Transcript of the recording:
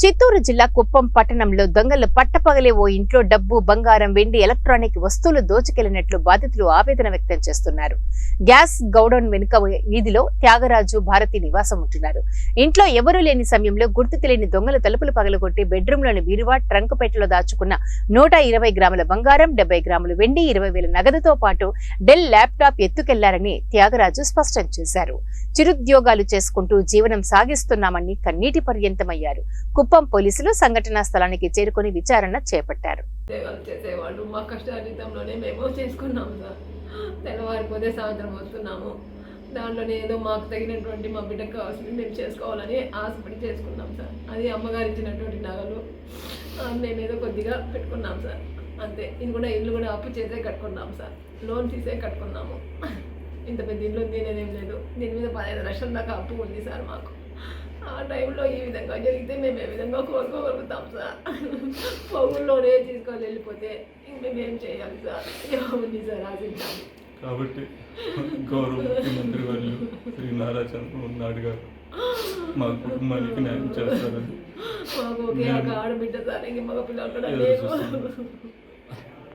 చిత్తూరు జిల్లా కుప్పం పట్టణంలో దొంగలు పట్టపగలే ఓ ఇంట్లో డబ్బు, బంగారం, వెండి, ఎలక్ట్రానిక్ వస్తువులు దోచుకెళ్లినట్లు బాధితులు ఆవేదన వ్యక్తం చేస్తున్నారు. గ్యాస్ గౌడౌన్ వెనుక వీధిలో త్యాగరాజు, భారతి నివాసం ఉంటున్నారు. ఇంట్లో ఎవరూ లేని సమయంలో గుర్తు తెలియని దొంగలు తలుపులు పగలగొట్టి బెడ్రూమ్లోని బీరువా, ట్రంక్ పెట్టెలో దాచుకున్న 120 గ్రాముల బంగారం, 70 గ్రాములు వెండి, 20,000 నగదుతో పాటు డెల్ ల్యాప్టాప్ ఎత్తుకెళ్లారని త్యాగరాజు స్పష్టం చేశారు. చిరుద్యోగాలు చేసుకుంటూ జీవనం సాగిస్తున్నామని కన్నీటి పర్యంతమయ్యారు. కుప్పం పోలీసులు సంఘటనా స్థలానికి చేరుకుని విచారణ చేపట్టారు. చేసేవాళ్ళు మా కష్టార్జితంలోనే మేము చేసుకున్నాము సార్. తెల్లవారిపోతే సాయంత్రం వస్తున్నాము. దాంట్లోనే ఏదో మాకు తగినటువంటి మా బిడ్డకు కావాల్సింది మేము చేసుకోవాలని ఆశపడి చేసుకున్నాం సార్. అది అమ్మగారు ఇచ్చినటువంటి నగలు మేమేదో కొద్దిగా పెట్టుకున్నాం సార్. అంతే. ఇది కూడా ఇల్లు కూడా అప్పు చేసే కట్టుకున్నాం సార్. లోన్ తీసే కట్టుకున్నాము. ఇంత పెద్ద ఇల్లు ఉంది నేనేం లేదు. దీని మీద 15 లక్షల దాకా అప్పు ఉంది సార్ మాకు. ఆ టైంలో ఈ విధంగా జరిగితే మేము ఏ విధంగా కోరుకోగలుగుతాం సార్. పౌరుల్లోనే తీసుకొని వెళ్ళిపోతే మేమేం చేయాలి సార్? ఏముంది సార్ ఆశించాము. కాబట్టి గౌరవ ముఖ్యమంత్రి వాళ్ళు శ్రీ నారా చంద్రబాబు నాయుడు గారు మా కుటుంబానికి న్యాయం చేస్తారని మాకు ఒకే ఒక ఆడబిడ్డ సార్. ఇంక మగ పిల్లలు కూడా లేదు.